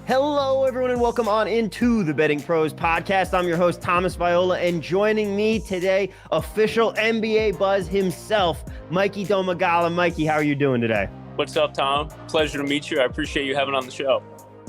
Hello, everyone, and welcome on into the Betting Pros podcast. I'm your host, Thomas Viola, and joining me today, official NBA buzz himself, Mikey Domagala. Mikey, how are you doing today? What's up, Tom? Pleasure to meet you. I appreciate you having on the show.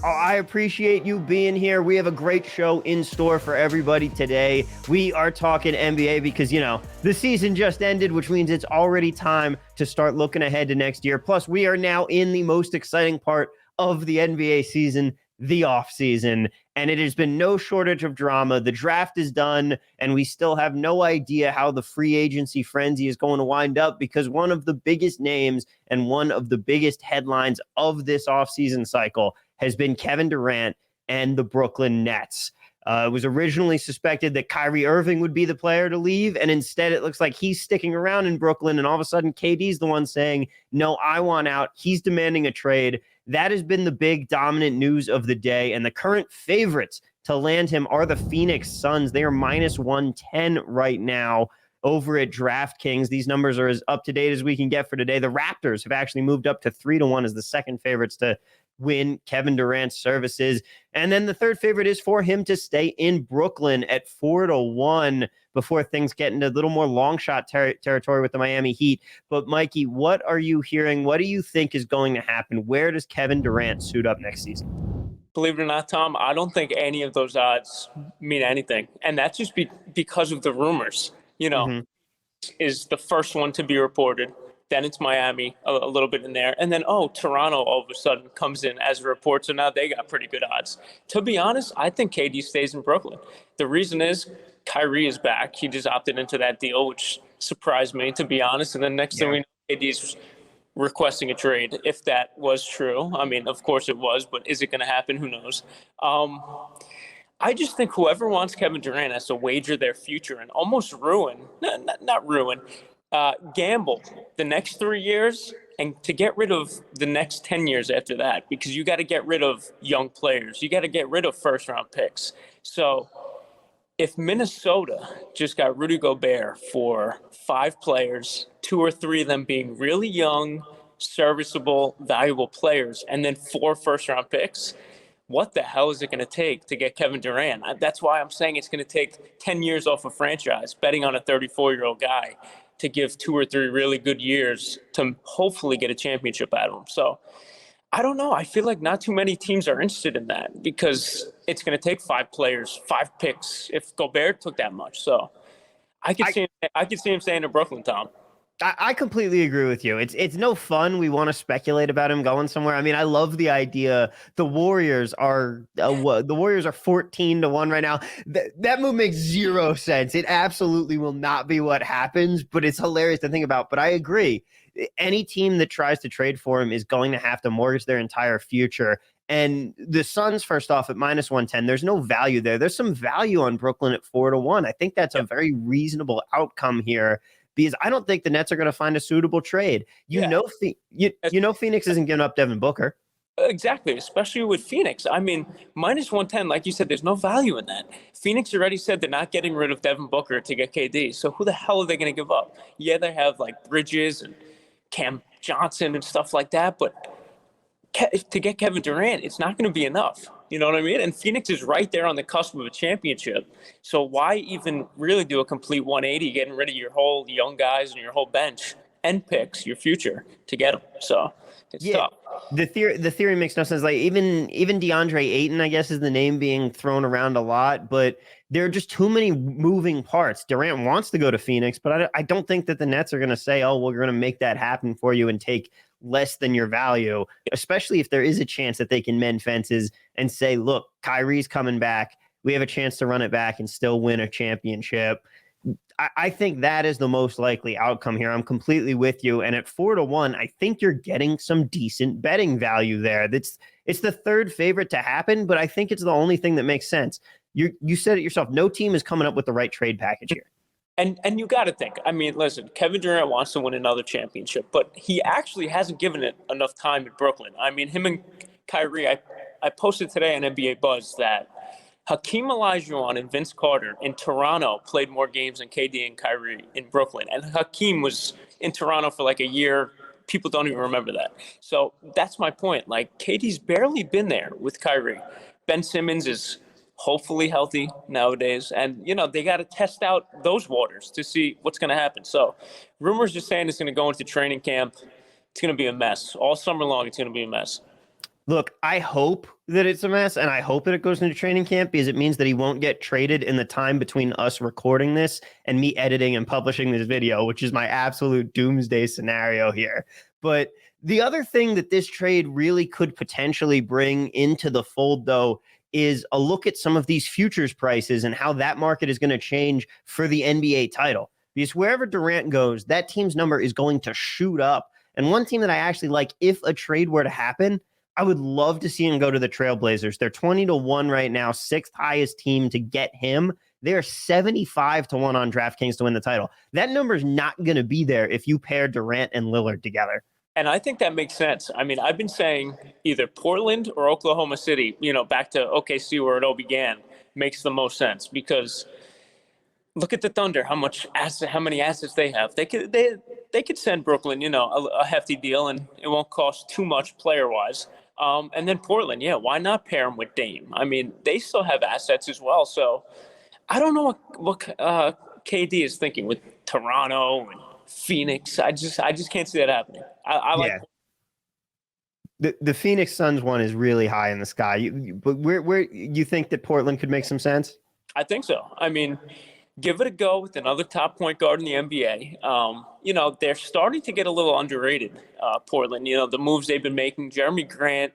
Oh, I appreciate you being here. We have a great show in store for everybody today. We are talking NBA because, the season just ended, which means it's already time to start looking ahead to next year. Plus, we are now in the most exciting part of the NBA season, the offseason, and it has been no shortage of drama. The draft is done, and we still have no idea how the free agency frenzy is going to wind up because one of the biggest names and one of the biggest headlines of this offseason cycle has been Kevin Durant and the Brooklyn Nets. It was originally suspected that Kyrie Irving would be the player to leave, and instead it looks like he's sticking around in Brooklyn, and all of a sudden KD's the one saying, no, I want out. He's demanding a trade. That has been the big dominant news of the day, and the current favorites to land him are the Phoenix Suns. They are minus 110 right now over at DraftKings. These numbers are as up to date as we can get for today. The Raptors have actually moved up to 3-1 as the second favorites to win Kevin Durant's services. And then the third favorite is for him to stay in Brooklyn at 4-1 before things get into a little more long shot territory with the Miami Heat. But Mikey, what are you hearing? What do you think is going to happen? Where does Kevin Durant suit up next season? Believe it or not, Tom, I don't think any of those odds mean anything. And that's just because of the rumors, is the first one to be reported. Then it's Miami, a little bit in there. And then, Toronto all of a sudden comes in as a report. So now they got pretty good odds. To be honest, I think KD stays in Brooklyn. The reason is Kyrie is back. He just opted into that deal, which surprised me, to be honest. And then next thing we know, KD's requesting a trade, if that was true. I mean, of course it was, but is it going to happen? Who knows? I just think whoever wants Kevin Durant has to wager their future and almost not ruin, gamble the next 3 years and to get rid of the next 10 years after that, because you got to get rid of young players. You got to get rid of first round picks. So if Minnesota just got Rudy Gobert for 5 players, 2 or 3 of them being really young, serviceable, valuable players, and then 4 first round picks, what the hell is it going to take to get Kevin Durant? That's why I'm saying it's going to take 10 years off a franchise, betting on a 34-year-old guy to give 2 or 3 really good years to hopefully get a championship out of him. So I don't know. I feel like not too many teams are interested in that because it's going to take 5 players, 5 picks if Gobert took that much. So I could see him staying in Brooklyn, Tom. I completely agree with you. It's no fun. We want to speculate about him going somewhere. I mean, I love the idea. The Warriors are 14-1 right now. That move makes zero sense. It absolutely will not be what happens, but it's hilarious to think about. But I agree. Any team that tries to trade for him is going to have to mortgage their entire future. And the Suns, first off, at minus 110, there's no value there. There's some value on Brooklyn at 4-1. I think that's a very reasonable outcome here, because I don't think the Nets are going to find a suitable trade. Phoenix isn't giving up Devin Booker. Exactly, especially with Phoenix. I mean, minus 110, like you said, there's no value in that. Phoenix already said they're not getting rid of Devin Booker to get KD. So who the hell are they going to give up? Yeah, they have like Bridges and Cam Johnson and stuff like that, but to get Kevin Durant, it's not going to be enough. You know what I mean? And Phoenix is right there on the cusp of a championship. So why even really do a complete 180, getting rid of your whole young guys and your whole bench and picks, your future, to get them? So it's tough. The theory makes no sense. Like even DeAndre Ayton, I guess, is the name being thrown around a lot, but there are just too many moving parts. Durant wants to go to Phoenix, but I don't think that the Nets are going to say, oh, well, we're going to make that happen for you and take less than your value, especially if there is a chance that they can mend fences and say, look, Kyrie's coming back. We have a chance to run it back and still win a championship. I think that is the most likely outcome here. I'm completely with you. And at 4-1, I think you're getting some decent betting value there. It's the third favorite to happen, but I think it's the only thing that makes sense. You said it yourself. No team is coming up with the right trade package here. And you got to think, I mean, listen, Kevin Durant wants to win another championship, but he actually hasn't given it enough time in Brooklyn. I mean, him and Kyrie, I posted today on NBA Buzz that Hakeem Olajuwon and Vince Carter in Toronto played more games than KD and Kyrie in Brooklyn. And Hakeem was in Toronto for like a year People don't even remember that. So that's my point. Like, KD's barely been there with Kyrie. Ben Simmons is hopefully healthy nowadays. And, they got to test out those waters to see what's going to happen. So rumors are saying it's going to go into training camp. It's going to be a mess. All summer long, it's going to be a mess. Look, I hope that it's a mess, and I hope that it goes into training camp because it means that he won't get traded in the time between us recording this and me editing and publishing this video, which is my absolute doomsday scenario here. But the other thing that this trade really could potentially bring into the fold, though, is a look at some of these futures prices and how that market is going to change for the NBA title. Because wherever Durant goes, that team's number is going to shoot up. And one team that I actually like, if a trade were to happen, I would love to see him go to the Trailblazers. They're 20-1 right now, sixth highest team to get him. They're 75-1 on DraftKings to win the title. That number is not going to be there if you pair Durant and Lillard together. And I think that makes sense. I mean, I've been saying either Portland or Oklahoma City, back to OKC where it all began, makes the most sense because look at the Thunder, how many assets they have. They could send Brooklyn, a hefty deal, and it won't cost too much player-wise. And then Portland, why not pair them with Dame? I mean, they still have assets as well. So I don't know what KD is thinking with Toronto and Phoenix. I just can't see that happening. I like the Phoenix Suns one is really high in the sky. But where you think that Portland could make some sense? I think so. I mean, give it a go with another top point guard in the NBA. They're starting to get a little underrated, Portland. The moves they've been making. Jeremy Grant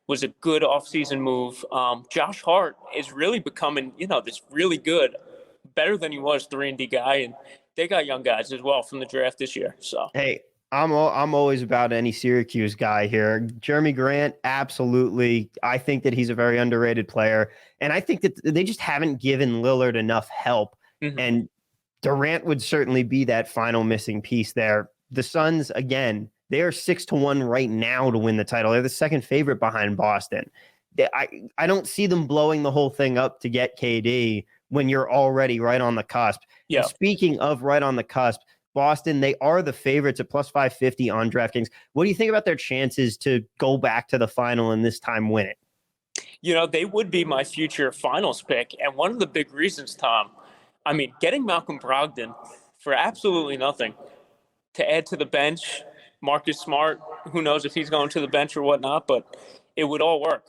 was a good offseason move. Josh Hart is really becoming, this really good, better than he was 3-and-D guy. And they got young guys as well from the draft this year. So hey, I'm always about any Syracuse guy here. Jeremy Grant, absolutely. I think that he's a very underrated player. And I think that they just haven't given Lillard enough help. Mm-hmm. And Durant would certainly be that final missing piece there. The Suns, again, they are 6-1 right now to win the title. They're the second favorite behind Boston. I don't see them blowing the whole thing up to get KD when you're already right on the cusp. Yeah. Speaking of right on the cusp, Boston, they are the favorites at plus 550 on DraftKings. What do you think about their chances to go back to the final and this time win it? They would be my future finals pick. And one of the big reasons, Tom, I mean, getting Malcolm Brogdon for absolutely nothing to add to the bench, Marcus Smart, who knows if he's going to the bench or whatnot, but it would all work.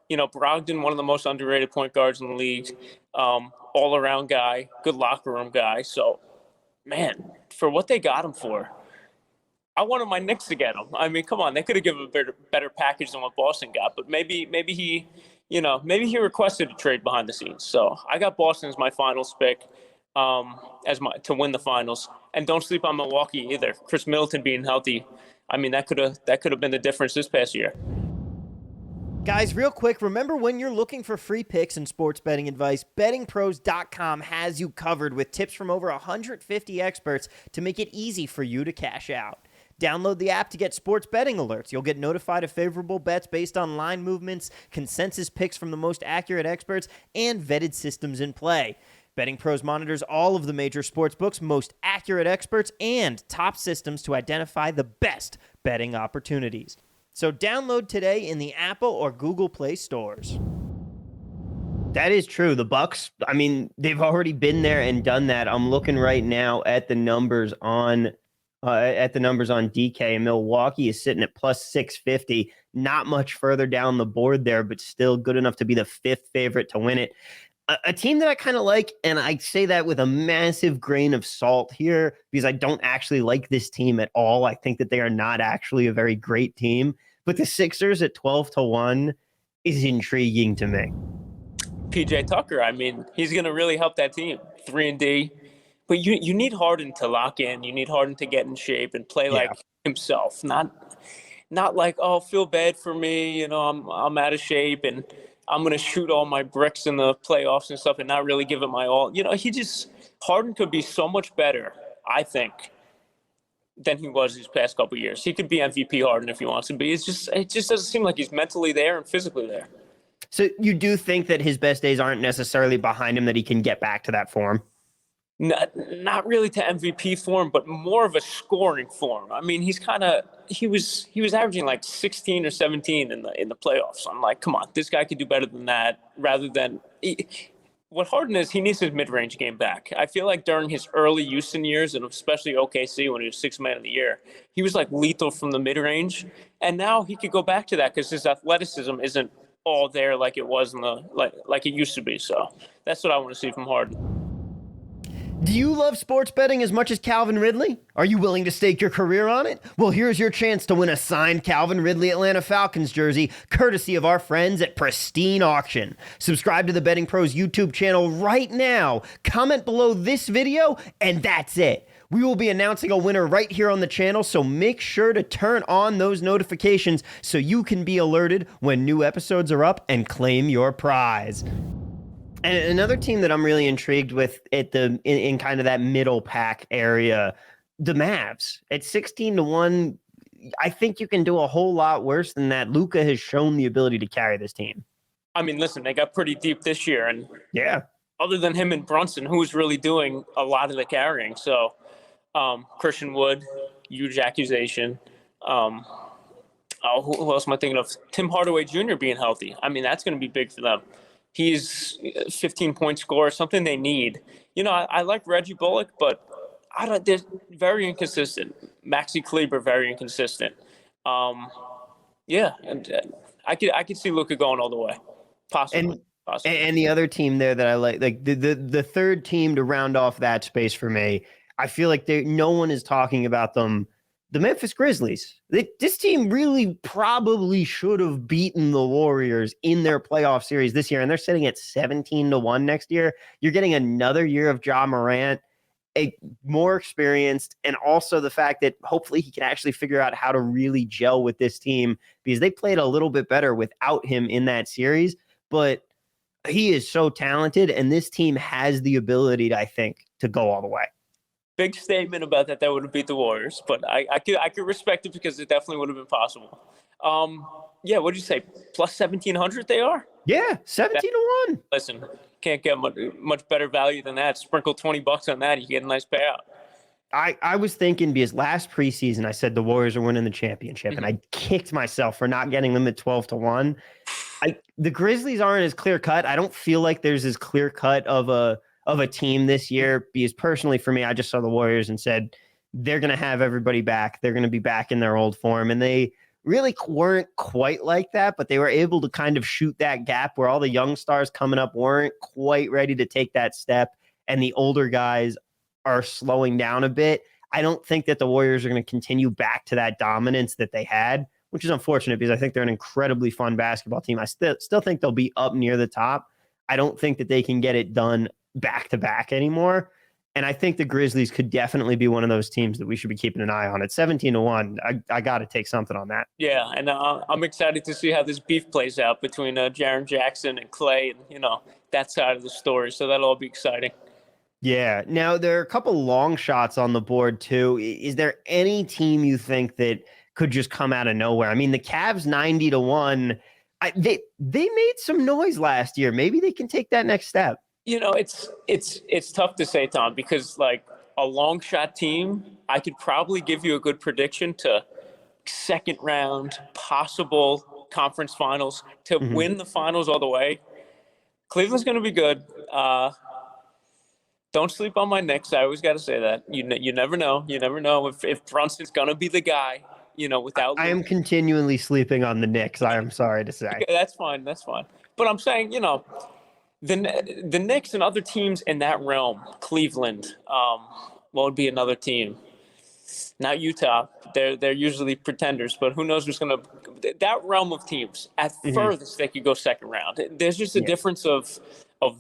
Brogdon, one of the most underrated point guards in the league, all-around guy, good locker room guy. So, man, for what they got him for, I wanted my Knicks to get him. I mean, come on, they could have given a better package than what Boston got, but maybe he requested a trade behind the scenes. So I got Boston as my finals pick to win the finals. And don't sleep on Milwaukee either. Chris Middleton being healthy, I mean, that could have been the difference this past year. Guys, real quick, remember when you're looking for free picks and sports betting advice, bettingpros.com has you covered with tips from over 150 experts to make it easy for you to cash out. Download the app to get sports betting alerts. You'll get notified of favorable bets based on line movements, consensus picks from the most accurate experts, and vetted systems in play. Betting Pros monitors all of the major sportsbooks, most accurate experts, and top systems to identify the best betting opportunities. So download today in the Apple or Google Play stores. That is true. The Bucks, I mean, they've already been there and done that. I'm looking right now at the numbers on DK, and Milwaukee is sitting at plus 650. Not much further down the board there, but still good enough to be the fifth favorite to win it. A team that I kind of like, and I say that with a massive grain of salt here because I don't actually like this team at all. I think that they are not actually a very great team, but the Sixers at 12-1 is intriguing to me. PJ Tucker, I mean, he's going to really help that team. 3-and-D. But you need Harden to lock in. You need Harden to get in shape and play like himself. Not like, oh, feel bad for me. I'm out of shape and I'm going to shoot all my bricks in the playoffs and stuff and not really give it my all. Harden could be so much better, I think, than he was these past couple of years. He could be MVP Harden if he wants to be. It just doesn't seem like he's mentally there and physically there. So you do think that his best days aren't necessarily behind him, that he can get back to that form? not really to MVP form, but more of a scoring form. I mean, he was averaging like 16 or 17 in the playoffs. I'm like, come on, this guy could do better than that. Rather than what Harden is, he needs his mid-range game back. I feel like during his early Houston years, and especially OKC when he was Sixth Man of the Year, he was like lethal from the mid-range, and now he could go back to that because his athleticism isn't all there like it was like it used to be. So that's what I want to see from Harden. Do you love sports betting as much as Calvin Ridley? Are you willing to stake your career on it? Well, here's your chance to win a signed Calvin Ridley Atlanta Falcons jersey, courtesy of our friends at Pristine Auction. Subscribe to the Betting Pros YouTube channel right now. Comment below this video, and that's it. We will be announcing a winner right here on the channel, so make sure to turn on those notifications so you can be alerted when new episodes are up and claim your prize. And another team that I'm really intrigued with in kind of that middle pack area, the Mavs at 16-1. I think you can do a whole lot worse than that. Luka has shown the ability to carry this team. I mean, listen, they got pretty deep this year, and yeah, other than him and Brunson, who was really doing a lot of the carrying. So Christian Wood, huge accusation. Who else am I thinking of? Tim Hardaway Jr. being healthy. I mean, that's going to be big for them. He's a 15-point scorer, something they need. You know, I like Reggie Bullock, but they're very inconsistent. Maxi Kleber, very inconsistent. Yeah, and I could see Luka going all the way, possibly. And the other team there that I like the third team to round off that space for me, I feel like no one is talking about them. The Memphis Grizzlies. This team really probably should have beaten the Warriors in their playoff series this year, and they're sitting at 17-1 next year. You're getting another year of Ja Morant, more experienced, and also the fact that hopefully he can actually figure out how to really gel with this team because they played a little bit better without him in that series. But he is so talented, and this team has the ability, I think, to go all the way. Big statement about that would have beat the Warriors, but I could respect it because it definitely would have been possible. Yeah, what'd you say? Plus 1,700 they are? Yeah, 17-1. Listen, can't get much better value than that. Sprinkle $20 on that, you get a nice payout. I was thinking because last preseason I said the Warriors are winning the championship, and I kicked myself for not getting them at 12-1. The Grizzlies aren't as clear cut. I don't feel like there's as clear cut of a team this year because personally for me, I just saw the Warriors and said they're going to have everybody back. They're going to be back in their old form, and they really weren't quite like that, but they were able to kind of shoot that gap where all the young stars coming up weren't quite ready to take that step, and the older guys are slowing down a bit. I don't think that the Warriors are going to continue back to that dominance that they had, which is unfortunate because I think they're an incredibly fun basketball team. I still think they'll be up near the top. I don't think that they can get it done back-to-back anymore. And I think the Grizzlies could definitely be one of those teams that we should be keeping an eye on. At 17-1, I got to take something on that. Yeah, and I'm excited to see how this beef plays out between Jaren Jackson and Clay and, that side of the story. So that'll all be exciting. Yeah. Now, there are a couple long shots on the board, too. Is there any team you think that could just come out of nowhere? I mean, the Cavs 90-1, they made some noise last year. Maybe they can take that next step. It's tough to say, Tom, because like a long shot team, I could probably give you a good prediction to second round, possible conference finals to win the finals all the way. Cleveland's going to be good. Don't sleep on my Knicks. I always got to say that. You never know. You never know if Brunson's going to be the guy. Without I am continually sleeping on the Knicks. I am sorry to say. Okay, that's fine. But I'm saying, the Knicks and other teams in that realm, Cleveland, what would be another team? Not Utah. They're usually pretenders, but who knows who's going to – that realm of teams, at furthest, they could go second round. There's just a difference of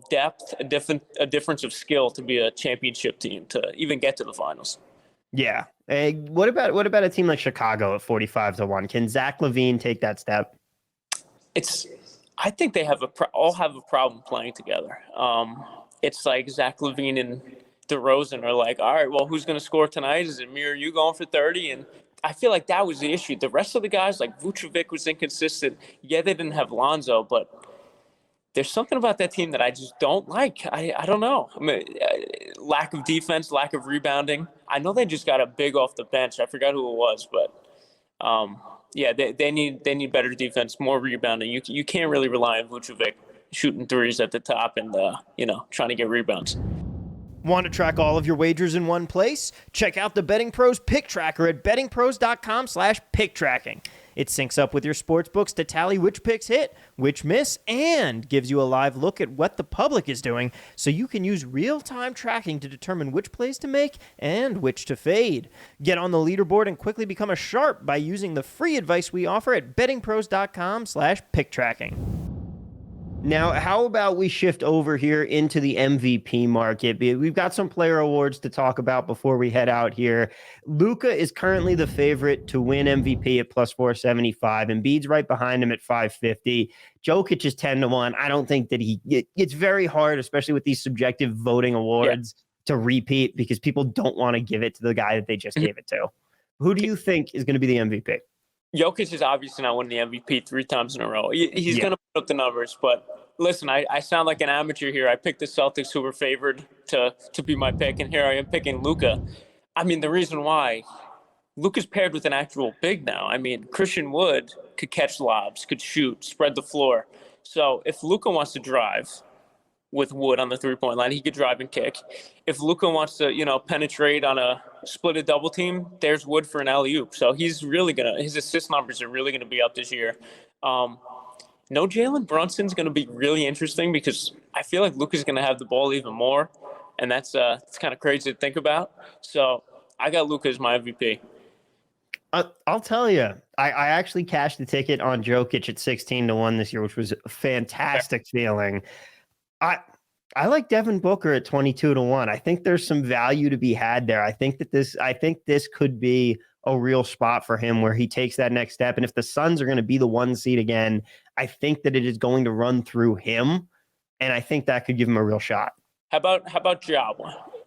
depth, a difference of skill to be a championship team, to even get to the finals. Yeah. What about a team like Chicago at 45-1? Can Zach LaVine take that step? I think they all have a problem playing together. It's like Zach LaVine and DeRozan are like, all right, well, who's going to score tonight? Is it me or you going for 30? And I feel like that was the issue. The rest of the guys, like Vucevic was inconsistent. Yeah, they didn't have Lonzo, but there's something about that team that I just don't like. I don't know. I mean, lack of defense, lack of rebounding. I know they just got a big off the bench. I forgot who it was, but yeah, they need better defense, more rebounding. You can't really rely on Vucevic shooting threes at the top and trying to get rebounds. Want to track all of your wagers in one place? Check out the Betting Pros Pick Tracker at bettingpros.com/picktracking. It syncs up with your sports books to tally which picks hit, which miss, and gives you a live look at what the public is doing, so you can use real-time tracking to determine which plays to make and which to fade. Get on the leaderboard and quickly become a sharp by using the free advice we offer at bettingpros.com/picktracking. Now, how about we shift over here into the MVP market? We've got some player awards to talk about before we head out here. Luka is currently the favorite to win MVP at plus 475. Embiid's right behind him at 550. Jokic is 10-1. I don't think that it's very hard, especially with these subjective voting awards, to repeat because people don't want to give it to the guy that they just gave it to. Who do you think is going to be the MVP? Jokic is obviously not winning the MVP 3 times in a row. He's going to put up the numbers, but listen, I sound like an amateur here. I picked the Celtics, who were favored to be my pick, and here I am picking Luka. I mean, the reason why, Luka's paired with an actual big now. I mean, Christian Wood could catch lobs, could shoot, spread the floor. So if Luka wants to drive with Wood on the three-point line, he could drive and kick. If Luka wants to, penetrate on a split double team, there's Wood for an alley-oop. So he's really his assist numbers are really gonna be up this year. No Jalen Brunson's gonna be really interesting because I feel like Luka's gonna have the ball even more, and it's kind of crazy to think about. So I got Luka as my MVP. I'll tell you, I actually cashed the ticket on Jokic at 16-1 this year, which was a fantastic feeling. I like Devin Booker at 22-1. I think there's some value to be had there. I think this could be a real spot for him where he takes that next step. And if the Suns are going to be the 1 seed again, I think that it is going to run through him. And I think that could give him a real shot. How about Ja?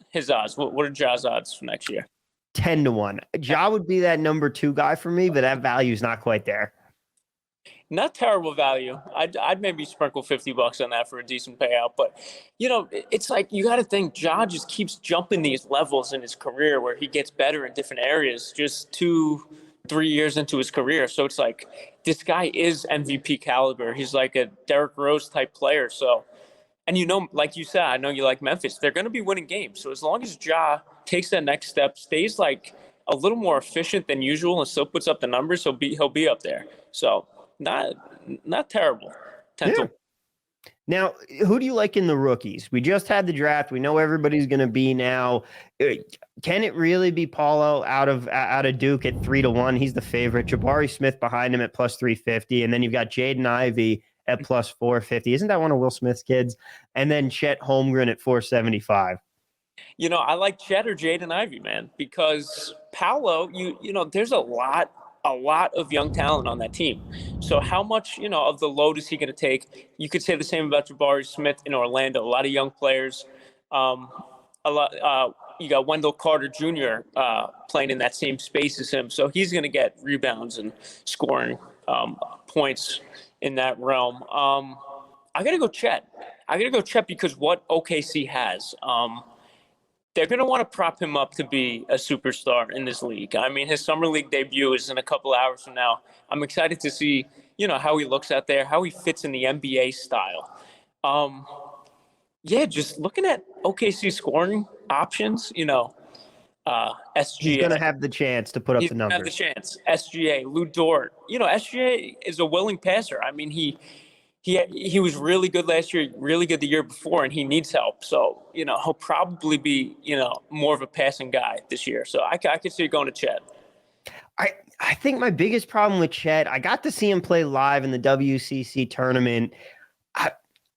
His odds. What are Ja's odds for next year? 10-1. Ja would be that number 2 guy for me, but that value is not quite there. Not terrible value. I'd maybe sprinkle $50 on that for a decent payout. But, it's like you got to think Ja just keeps jumping these levels in his career where he gets better in different areas just 2-3 years into his career. So it's like this guy is MVP caliber. He's like a Derrick Rose type player. So, and like you said, I know you like Memphis. They're going to be winning games. So as long as Ja takes that next step, stays like a little more efficient than usual and still puts up the numbers, he'll be up there. So not terrible. Now, who do you like in the rookies? We just had the draft. We know everybody's going to be now. Can it really be Paulo out of Duke at 3-1? He's the favorite. Jabari Smith behind him at plus 350, and then you've got Jaden Ivey at plus 450. Isn't that one of Will Smith's kids? And then Chet Holmgren at 475. I like Chet or Jaden Ivey, man, because Paolo, there's a lot of young talent on that team. So how much, of the load is he going to take? You could say the same about Jabari Smith in Orlando. A lot of young players. You got Wendell Carter Jr. Playing in that same space as him. So he's going to get rebounds and scoring points in that realm. I got to go Chet. Because what OKC has, they're going to want to prop him up to be a superstar in this league. I mean, his summer league debut is in a couple hours from now. I'm excited to see, how he looks out there, how he fits in the NBA style. Just looking at OKC scoring options, SGA. He's going to have the chance to put up the numbers. He's going to have the chance. SGA, Lou Dort. SGA is a willing passer. I mean, he was really good last year, really good the year before, and he needs help. So, he'll probably be, more of a passing guy this year. So I could see it going to Chet. I think my biggest problem with Chet, I got to see him play live in the WCC tournament.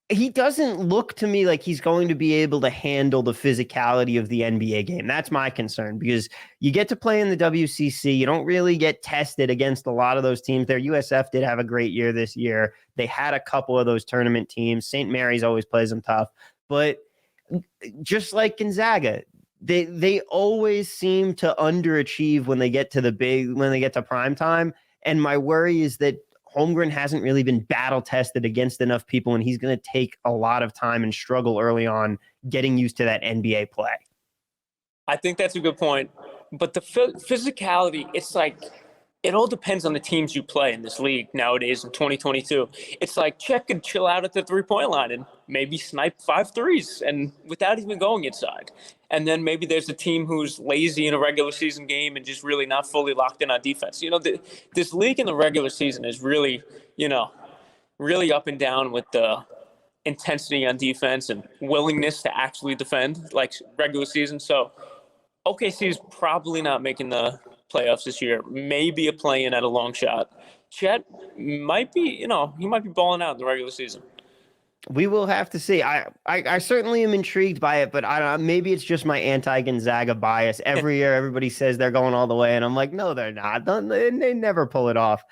He doesn't look to me like he's going to be able to handle the physicality of the NBA game. That's my concern because you get to play in the WCC. You don't really get tested against a lot of those teams there. USF did have a great year this year. They had a couple of those tournament teams. St. Mary's always plays them tough. But just like Gonzaga, they always seem to underachieve when they get to prime time. And my worry is that Holmgren hasn't really been battle tested against enough people, and he's going to take a lot of time and struggle early on getting used to that NBA play. I think that's a good point. But the physicality, it's like it all depends on the teams you play in this league nowadays in 2022. It's like Chet could chill out at the 3-point line and maybe snipe 5 threes and without even going inside. And then maybe there's a team who's lazy in a regular season game and just really not fully locked in on defense. This league in the regular season is really, really up and down with the intensity on defense and willingness to actually defend like regular season. So OKC is probably not making the playoffs this year. Maybe a play-in at a long shot. Chet might be, he might be balling out in the regular season. We will have to see. I certainly am intrigued by it, but maybe it's just my anti-Gonzaga bias. Every year, everybody says they're going all the way, and I'm like, no, they're not. They never pull it off.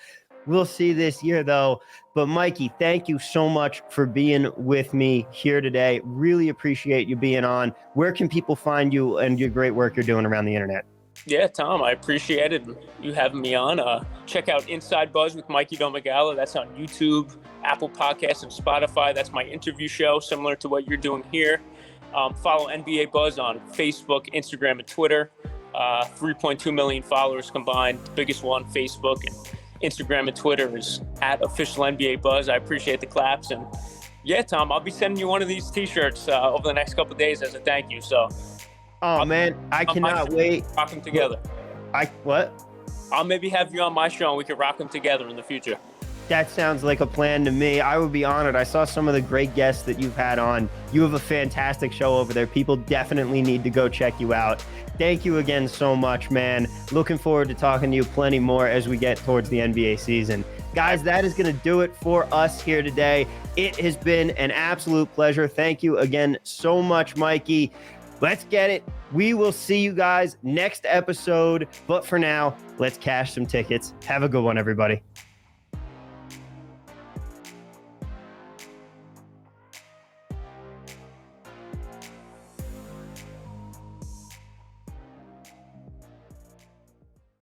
We'll see this year, though. But Mikey, thank you so much for being with me here today. Really appreciate you being on. Where can people find you and your great work you're doing around the internet? Yeah, Tom, I appreciate it. You having me on. Check out Inside Buzz with Mikey Domagala. That's on YouTube, Apple Podcasts, and Spotify. That's my interview show, similar to what you're doing here. Follow NBA Buzz on Facebook, Instagram, and Twitter. 3.2 million followers combined. The biggest one, Facebook, and Instagram and Twitter is at official NBA Buzz. I appreciate the claps. And yeah, Tom, I'll be sending you one of these t-shirts over the next couple of days as a thank you. So, man, I cannot wait. Rock them together. What? I'll maybe have you on my show and we could rock them together in the future. That sounds like a plan to me. I would be honored. I saw some of the great guests that you've had on. You have a fantastic show over there. People definitely need to go check you out. Thank you again so much, man. Looking forward to talking to you plenty more as we get towards the NBA season. Guys, that is going to do it for us here today. It has been an absolute pleasure. Thank you again so much, Mikey. Let's get it. We will see you guys next episode. But for now, let's cash some tickets. Have a good one, everybody.